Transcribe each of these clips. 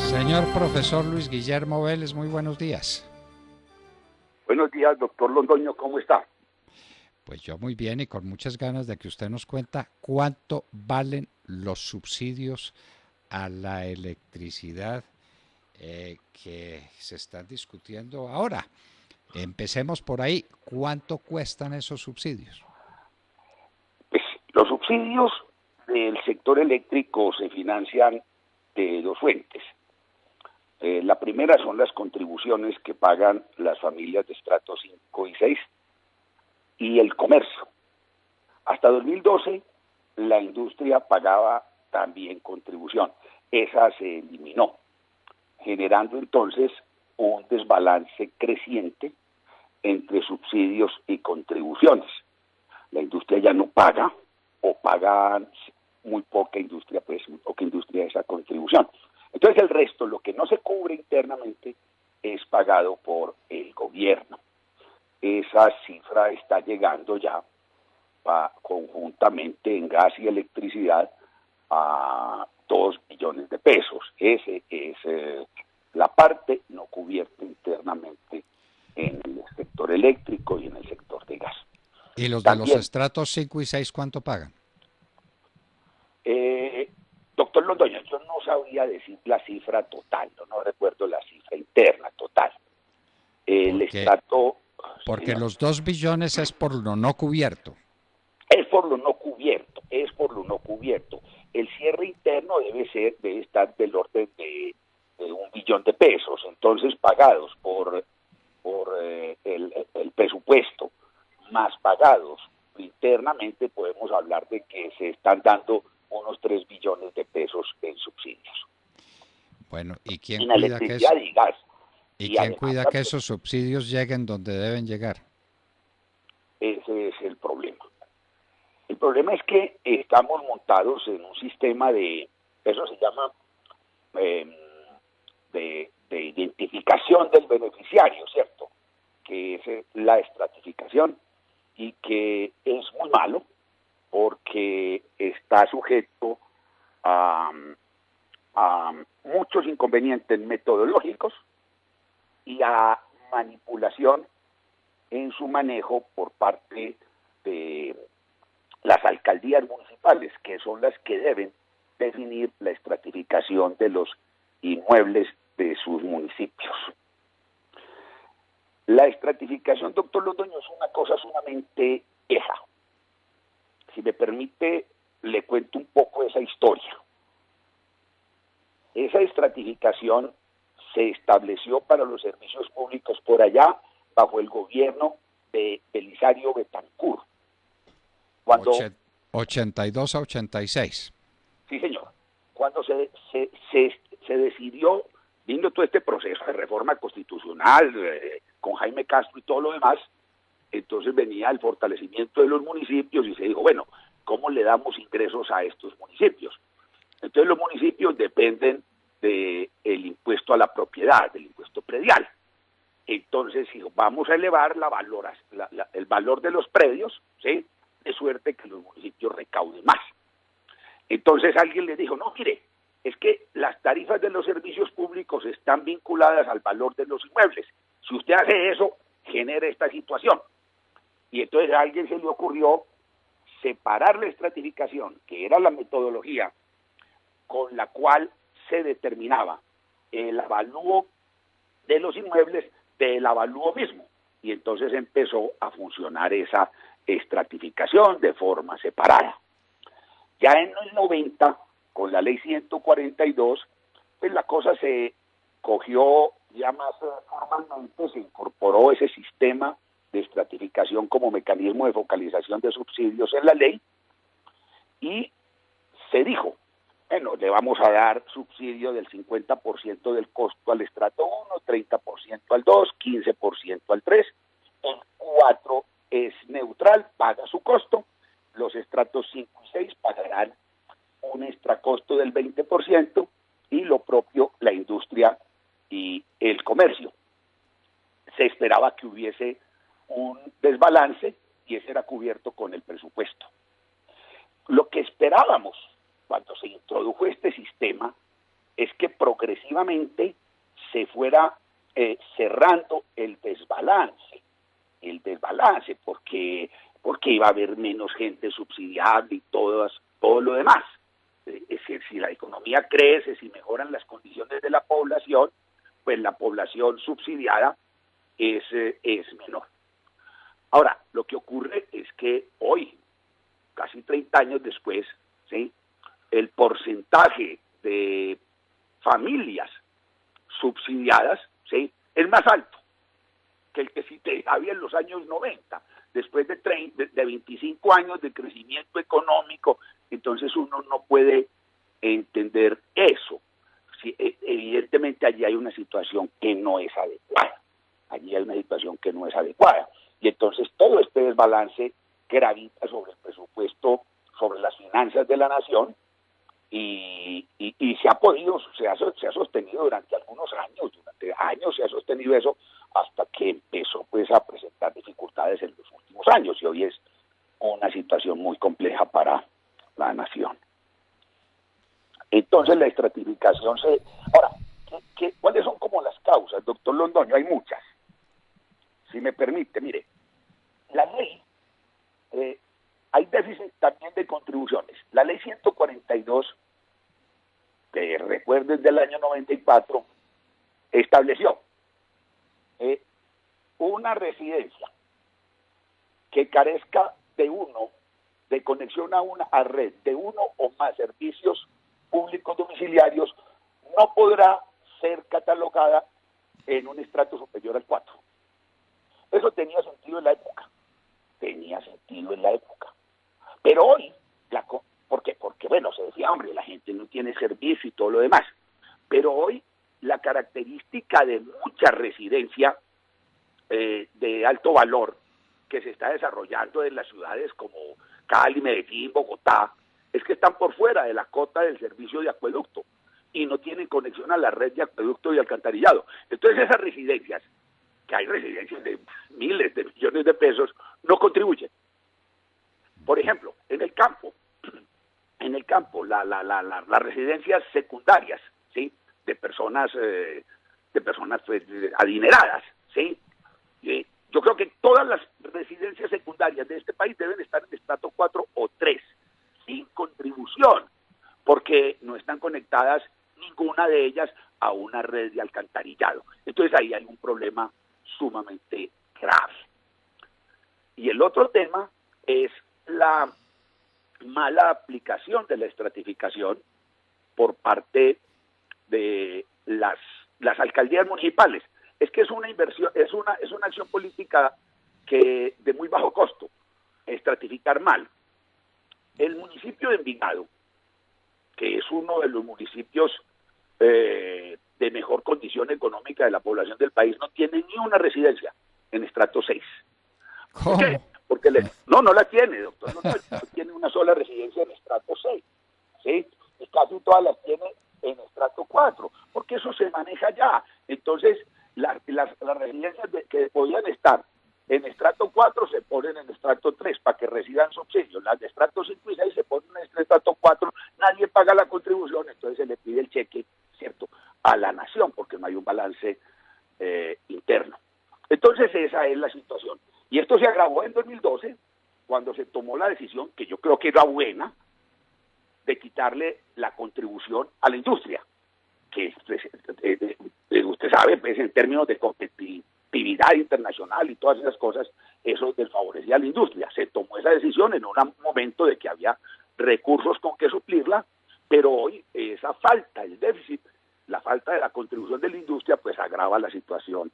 Señor profesor Luis Guillermo Vélez, muy buenos días. Buenos días, doctor Londoño, ¿cómo está? Pues yo muy bien y con muchas ganas de que usted nos cuenta cuánto valen los subsidios a la electricidad que se están discutiendo ahora. Empecemos por ahí. ¿Cuánto cuestan esos subsidios? Pues los subsidios del sector eléctrico se financian de dos fuentes. La primera son las contribuciones que pagan las familias de estrato 5 y 6 y el comercio. Hasta 2012 la industria pagaba también contribución. Esa se eliminó, generando entonces un desbalance creciente entre subsidios y contribuciones. La industria ya no paga o paga muy poca industria, pues muy poca industria esa contribución. Entonces el resto, lo que no se cubre internamente, es pagado por el gobierno. Esa cifra está llegando ya conjuntamente en gas y electricidad a 2 billones de pesos. Ese es la parte no cubierta internamente en el sector eléctrico y en el sector de gas. ¿Y los de los También, estratos 5 y 6 cuánto pagan? doctor Londoño, yo no sabría decir la cifra total, no recuerdo la cifra interna total. El Porque, estrato, sí, porque señor, los 2 billones es por lo no cubierto. es por lo no cubierto, es por lo no cubierto. El cierre interno debe estar del orden de 1 billón de pesos, entonces pagados por el presupuesto, más pagados internamente, podemos hablar de que se están dando unos 3 billones de pesos en subsidios. Bueno, ¿y quién En cuida que electricidad y gas. y Y quién además cuida que también, esos subsidios lleguen donde deben llegar? ese es el problema. El problema es que estamos montados en un sistema eso se llama de identificación del beneficiario, ¿cierto? Que es la estratificación y que es muy malo porque está sujeto a, a muchos inconvenientes metodológicos y a manipulación en su manejo por parte de las alcaldías municipales, que son las que deben definir la estratificación de los inmuebles de sus municipios. La estratificación, doctor Londoño, es una cosa sumamente vieja. Si me permite, le cuento un poco esa historia. Esa estratificación se estableció para los servicios públicos por allá bajo el gobierno de Belisario Betancur. Cuando, 82 a 86. sí señor, cuando se decidió, viendo todo este proceso de reforma constitucional, con Jaime Castro y todo lo demás, entonces venía el fortalecimiento de los municipios y se dijo, bueno, ¿cómo le damos ingresos a estos municipios? Entonces los municipios dependen del impuesto a la propiedad, del impuesto predial. Entonces dijo, vamos a elevar el valor de los predios, ¿sí?, de suerte que los municipios recauden más. Entonces alguien le dijo, no, mire, es que las tarifas de los servicios públicos están vinculadas al valor de los inmuebles. Si usted hace eso, genera esta situación. Y entonces a alguien se le ocurrió separar la estratificación, que era la metodología con la cual se determinaba el avalúo de los inmuebles del avalúo mismo. Y entonces empezó a funcionar esa estratificación de forma separada. Ya en el 90, con la ley 142, pues la cosa se cogió ya más formalmente, se incorporó ese sistema de estratificación como mecanismo de focalización de subsidios en la ley y se dijo, bueno, le vamos a dar subsidio del 50% del costo al estrato 1, 30% al 2, 15% al 3, el 4 es neutral, paga su costo, los estratos 5 y 6 pagarán un extracosto del 20% y lo propio la industria y el comercio. Se esperaba que hubiese un desbalance y ese era cubierto con el presupuesto. Lo que esperábamos cuando se introdujo este sistema es que progresivamente se fuera cerrando el desbalance, porque iba a haber menos gente subsidiada y todo lo demás. Es decir, si la economía crece, si mejoran las condiciones de la población, pues la población subsidiada es menor. Ahora, lo que ocurre es que hoy, casi 30 años después, ¿sí?, el porcentaje de familias subsidiadas, ¿sí?, es más alto que el que sí había en los años 90, después de 25 años de crecimiento económico. Entonces uno no puede entender eso. Sí, evidentemente allí hay una situación que no es adecuada. Y entonces todo este desbalance gravita sobre el presupuesto, sobre las finanzas de la nación, y se ha sostenido durante algunos años, se ha sostenido eso hasta que empezó pues a presentar dificultades en los últimos años, y hoy es una situación muy compleja para la nación. Entonces la estratificación Ahora, ¿cuáles son como las causas, doctor Londoño? Hay muchas. Si me permite, mire, la ley, hay déficit también de contribuciones. La ley 142, que recuerden del año 94, estableció una residencia que carezca de conexión a una red de uno o más servicios públicos domiciliarios no podrá ser catalogada en un estrato superior al 4. Eso tenía sentido en la época. Pero hoy, ¿por qué? Porque, bueno, se decía, hombre, la gente no tiene servicio y todo lo demás. Pero hoy, la característica de mucha residencia de alto valor que se está desarrollando en las ciudades como Cali, Medellín, Bogotá, es que están por fuera de la cota del servicio de acueducto y no tienen conexión a la red de acueducto y alcantarillado. Entonces esas residencias, que hay residencias de miles de millones de pesos, no contribuyen. Por ejemplo, en el campo, las residencias secundarias, ¿sí?, de personas pues, adineradas, ¿sí? Yo creo que todas las residencias secundarias de este país deben estar en estrato 4 o 3, sin contribución, porque no están conectadas ninguna de ellas a una red de alcantarillado. Entonces ahí hay un problema sumamente grave. Y el otro tema es la mala aplicación de la estratificación por parte de las alcaldías municipales. Es que es una inversión, es una acción política que de muy bajo costo, estratificar mal. El municipio de Envigado, que es uno de los municipios de mejor condición económica de la población del país, no tiene ni una residencia en estrato 6. ¿Cómo? ¿Por qué? Porque no la tiene, doctor, no tiene una sola residencia en estrato 6, ¿sí? Y casi todas las tiene en estrato 4, porque eso se maneja ya. Entonces, las residencias que podían estar en estrato 4 se ponen en estrato 3 para que reciban subsidios. Las de estrato 5 y 6 se ponen en estrato 4, nadie paga la contribución, entonces se le pide el cheque, ¿cierto?, a la nación, porque no hay un balance interno. Entonces esa es la situación. Y esto se agravó en 2012, cuando se tomó la decisión, que yo creo que era buena, de quitarle la contribución a la industria, que usted sabe, pues, en términos de competitividad internacional y todas esas cosas, eso desfavorecía a la industria. Se tomó esa decisión en un momento de que había recursos con que suplirla, pero hoy esa falta, el déficit, la falta de la contribución de la industria, pues agrava la situación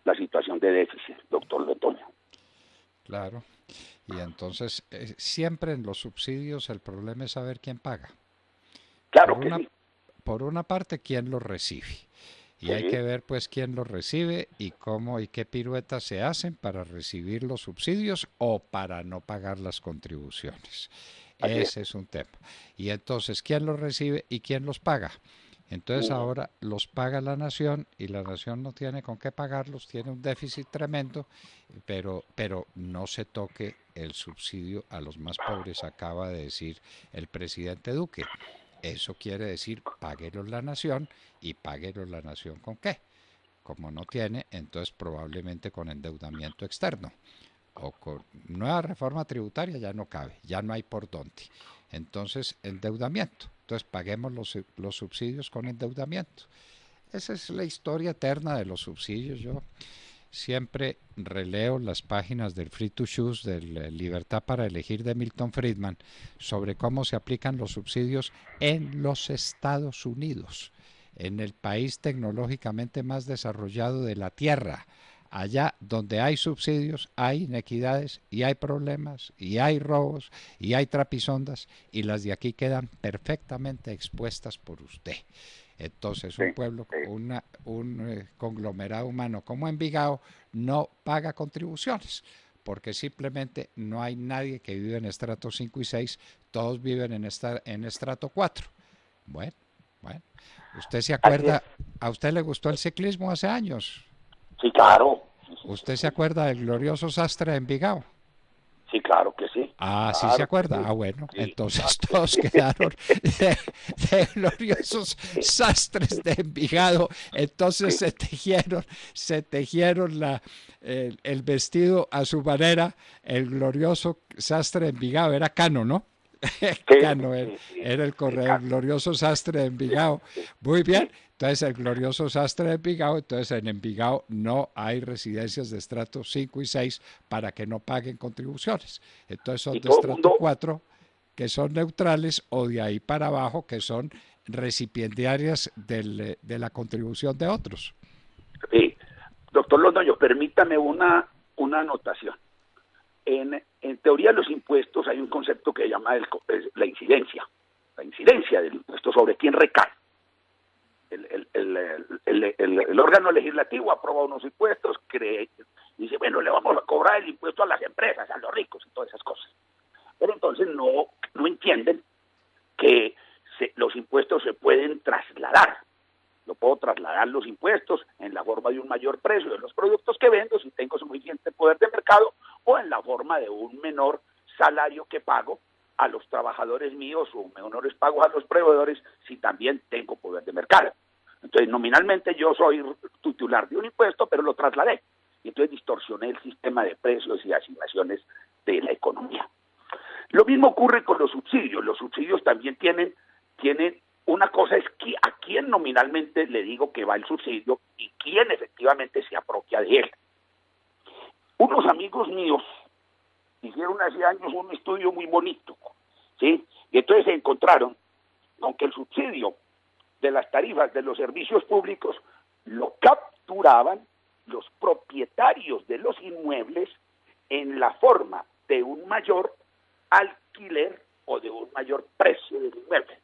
de déficit, doctor Londoño. Claro. Y entonces, siempre en los subsidios el problema es saber quién paga. Claro que sí. Por una parte, quién los recibe. Y hay que ver pues quién los recibe y cómo y qué piruetas se hacen para recibir los subsidios o para no pagar las contribuciones. Ese es un tema. Y entonces, ¿quién los recibe y quién los paga? Entonces ahora los paga la nación y la nación no tiene con qué pagarlos, tiene un déficit tremendo, pero no se toque el subsidio a los más pobres, acaba de decir el presidente Duque. Eso quiere decir páguelos la nación, y páguelos la nación ¿con qué? Como no tiene, entonces probablemente con endeudamiento externo o con nueva reforma tributaria ya no cabe, ya no hay por dónde. Entonces, endeudamiento. Entonces, paguemos los subsidios con endeudamiento. Esa es la historia eterna de los subsidios. Yo siempre releo las páginas del Free to Choose, de Libertad para Elegir de Milton Friedman, sobre cómo se aplican los subsidios en los Estados Unidos, en el país tecnológicamente más desarrollado de la Tierra. Allá donde hay subsidios, hay inequidades y hay problemas y hay robos y hay trapisondas, y las de aquí quedan perfectamente expuestas por usted. Entonces, Sí, un pueblo, sí. un conglomerado humano como Envigado no paga contribuciones, porque simplemente no hay nadie que vive en estrato 5 y 6, todos viven en estrato 4. Bueno, bueno. ¿Usted se Así es. acuerda? ¿A usted le gustó el ciclismo hace años? Sí, claro. Sí, sí, sí, ¿Usted se sí, sí. acuerda del glorioso sastre de Envigado? Sí, claro que sí. Ah, sí se Claro que acuerda. sí. Ah, bueno, Sí, entonces claro que todos sí. quedaron de gloriosos sastres de Envigado. Entonces Sí, se tejieron el vestido a su manera. El glorioso sastre de Envigado era Cano, ¿no? sí, Cano sí, sí, era el sí, corredor, el claro. glorioso sastre de Envigado. Sí, Muy bien. sí. Entonces, el glorioso sastre de Envigado, entonces en Envigado no hay residencias de estrato 5 y 6 para que no paguen contribuciones. Entonces son Y de todo el estrato mundo, 4 que son neutrales, o de ahí para abajo que son recipiendarias de la contribución de otros. sí. Doctor Londoño, permítame una anotación. En teoría de los impuestos hay un concepto que se llama la incidencia del impuesto sobre quién recae. El órgano legislativo aprueba unos impuestos, dice, bueno, le vamos a cobrar el impuesto a las empresas, a los ricos y todas esas cosas. Pero entonces no entienden que los impuestos se pueden trasladar. Yo puedo trasladar los impuestos en la forma de un mayor precio de los productos que vendo si tengo suficiente poder de mercado, o en la forma de un menor salario que pago a los trabajadores míos, o menores pagos a los proveedores si también tengo poder de mercado. Entonces, nominalmente yo soy titular de un impuesto, pero lo trasladé. Y entonces distorsioné el sistema de precios y asignaciones de la economía. Lo mismo ocurre con los subsidios. Los subsidios también tienen una cosa, es a quién nominalmente le digo que va el subsidio y quién efectivamente se apropia de él. Unos amigos míos hicieron hace años un estudio muy bonito, ¿sí? Y entonces se encontraron con que el subsidio de las tarifas de los servicios públicos lo capturaban los propietarios de los inmuebles en la forma de un mayor alquiler o de un mayor precio del inmueble.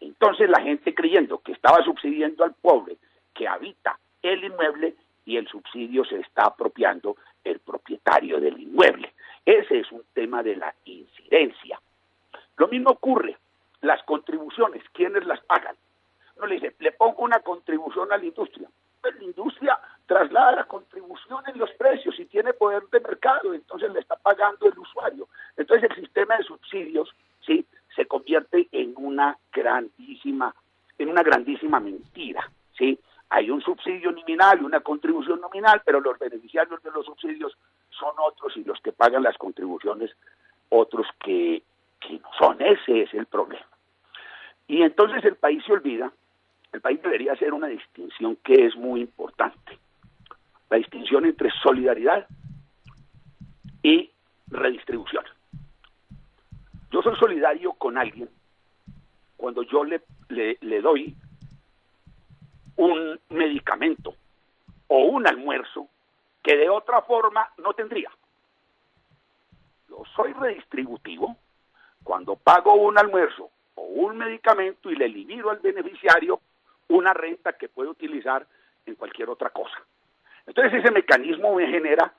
Entonces la gente, creyendo que estaba subsidiando al pobre que habita el inmueble, y el subsidio se está apropiando el propietario del inmueble. Ese es un tema de la incidencia. Lo mismo ocurre, las contribuciones, ¿quiénes las pagan? Uno le dice, le pongo una contribución a la industria. Pues la industria traslada la contribución en los precios y tiene poder de mercado, entonces le está pagando el usuario. Entonces el sistema de subsidios, ¿sí?, se convierte en una grandísima mentira, ¿sí? Hay un subsidio nominal y una contribución nominal, pero los beneficiarios de los subsidios son otros, y los que pagan las contribuciones otros que no son. Ese es el problema. Y entonces el país se olvida. El país debería hacer una distinción que es muy importante. La distinción entre solidaridad y redistribución. Yo soy solidario con alguien cuando yo le doy un medicamento o un almuerzo que de otra forma no tendría. Yo soy redistributivo cuando pago un almuerzo o un medicamento y le libero al beneficiario una renta que puede utilizar en cualquier otra cosa. Entonces ese mecanismo me genera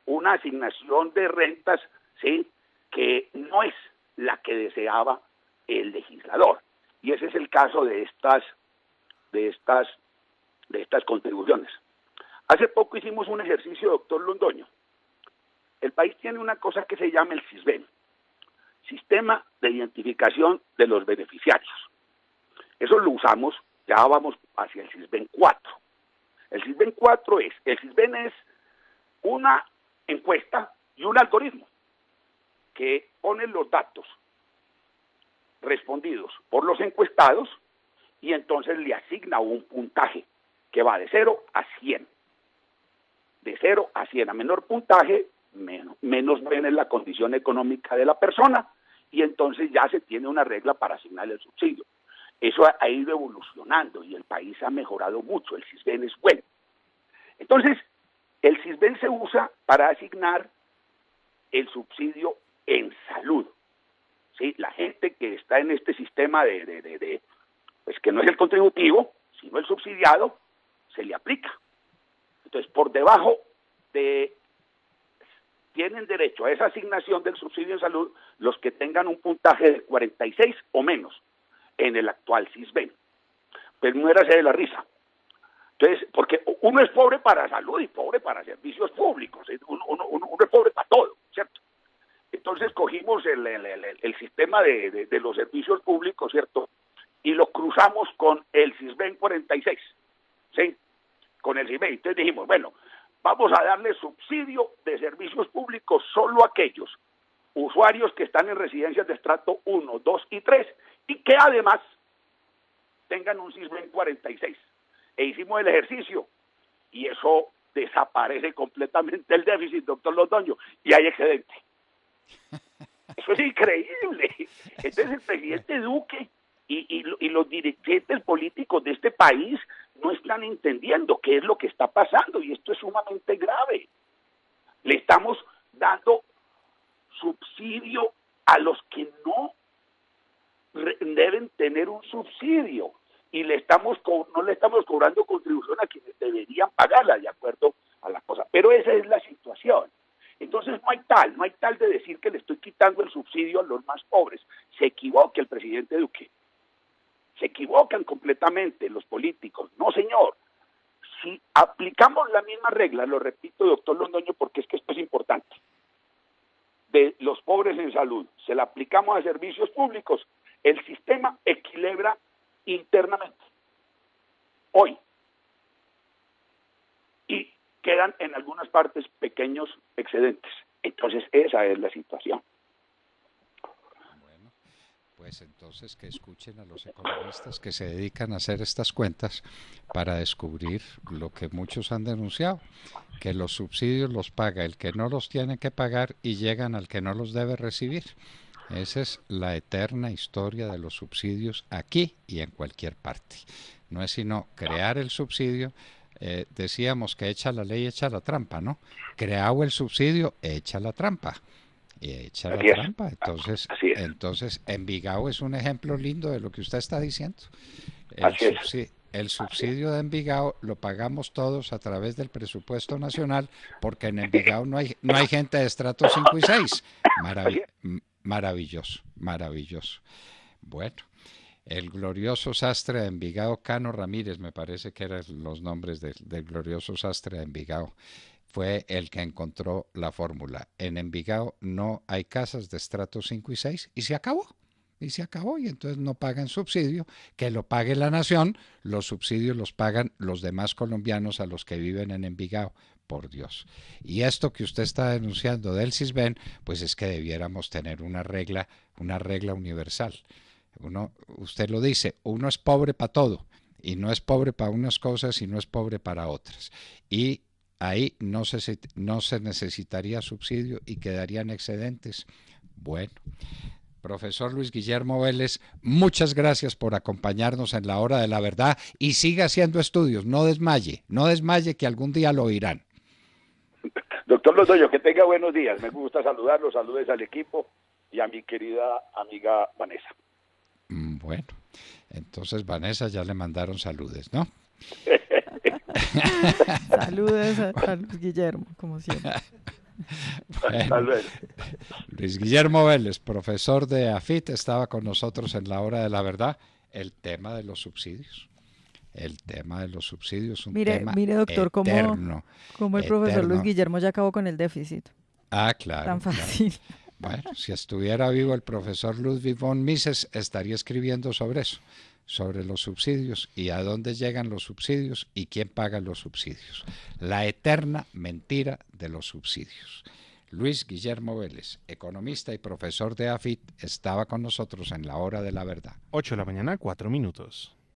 una asignación de rentas, ¿sí?, que no es la que deseaba el legislador. Y ese es el caso de estas contribuciones. Hace poco hicimos un ejercicio, doctor Londoño. El país tiene una cosa que se llama el SISBEN, Sistema de Identificación de los Beneficiarios. Eso lo usamos, ya vamos hacia el SISBEN 4. El SISBEN 4 el SISBEN es una encuesta y un algoritmo que pone los datos respondidos por los encuestados y entonces le asigna un puntaje que va de 0 a 100. De 0 a 100, a menor puntaje, menos buena es la condición económica de la persona y entonces ya se tiene una regla para asignar el subsidio. Eso ha ido evolucionando y el país ha mejorado mucho, el SISBEN es bueno. Entonces, el SISBEN se usa para asignar el subsidio en salud. ¿Sí? La gente que está en este sistema pues que no es el contributivo, sino el subsidiado, se le aplica. Entonces, por debajo tienen derecho a esa asignación del subsidio en salud los que tengan un puntaje de 46 o menos en el actual SISBEN. Pues muérase de la risa. Entonces, porque uno es pobre para salud y pobre para servicios públicos, uno es pobre para todo, ¿cierto? Entonces cogimos el sistema de los servicios públicos, ¿cierto? Y lo cruzamos con el SISBEN 46, ¿sí? Con el SISBEN. Entonces dijimos, bueno, vamos a darle subsidio de servicios públicos solo a aquellos usuarios que están en residencias de estrato 1, 2 y 3 y que además tengan un SISBEN 46. E hicimos el ejercicio y eso desaparece completamente el déficit, doctor Londoño, y hay excedente. Eso es increíble. Entonces el presidente Duque y los dirigentes políticos de este país no están entendiendo qué es lo que está pasando y esto es sumamente grave. Le estamos dando subsidio a los que no deben tener un subsidio y no le estamos cobrando contribución a quienes deberían pagarla de acuerdo a la cosa. Pero esa es la situación. Entonces no hay tal de decir que le estoy quitando el subsidio a los más pobres. Se equivoca el presidente Duque. Se equivocan completamente los políticos. No, señor. Si aplicamos la misma regla, lo repito, doctor Londoño, porque es que esto es importante, de los pobres en salud, se la aplicamos a servicios públicos, el sistema equilibra internamente. Hoy. Y quedan en algunas partes pequeños excedentes. Entonces esa es la situación. Bueno, pues entonces que escuchen a los economistas que se dedican a hacer estas cuentas para descubrir lo que muchos han denunciado, que los subsidios los paga el que no los tiene que pagar y llegan al que no los debe recibir. Esa es la eterna historia de los subsidios aquí y en cualquier parte. No es sino crear el subsidio. Decíamos que echa la ley, echa la trampa, ¿no? Creado el subsidio, echa la trampa. Y echa la trampa. Entonces, Envigado es un ejemplo lindo de lo que usted está diciendo. El subsidio de Envigado lo pagamos todos a través del presupuesto nacional porque en Envigado no hay gente de estrato 5 y 6. Maravilloso. Bueno. El glorioso sastre de Envigado, Cano Ramírez, me parece que eran los nombres del glorioso sastre de Envigado, fue el que encontró la fórmula. En Envigado no hay casas de estrato 5 y 6 y se acabó. Y entonces no pagan subsidio, que lo pague la nación, los subsidios los pagan los demás colombianos a los que viven en Envigado, por Dios. Y esto que usted está denunciando del SISBEN, pues es que debiéramos tener una regla universal. Usted lo dice, uno es pobre para todo y no es pobre para unas cosas y no es pobre para otras. Y ahí no se necesitaría subsidio y quedarían excedentes. Bueno, profesor Luis Guillermo Vélez, muchas gracias por acompañarnos en la hora de la verdad y siga haciendo estudios, no desmaye que algún día lo oirán. Doctor Londoño, que tenga buenos días, me gusta saludarlo, saludes al equipo y a mi querida amiga Vanessa. Bueno, entonces Vanessa ya le mandaron saludes, ¿no? Saludos a Luis Guillermo, como siempre. Bueno, Luis Guillermo Vélez, profesor de AFIT, estaba con nosotros en la hora de la verdad. El tema de los subsidios. El tema de los subsidios es un tema mire, doctor, eterno. Como el profesor Luis Guillermo ya acabó con el déficit. Claro. Tan fácil. Claro. Bueno, si estuviera vivo el profesor Ludwig von Mises, estaría escribiendo sobre eso, sobre los subsidios y a dónde llegan los subsidios y quién paga los subsidios. La eterna mentira de los subsidios. Luis Guillermo Vélez, economista y profesor de AFIT, estaba con nosotros en la hora de la verdad. 8 de la mañana, 4 minutos.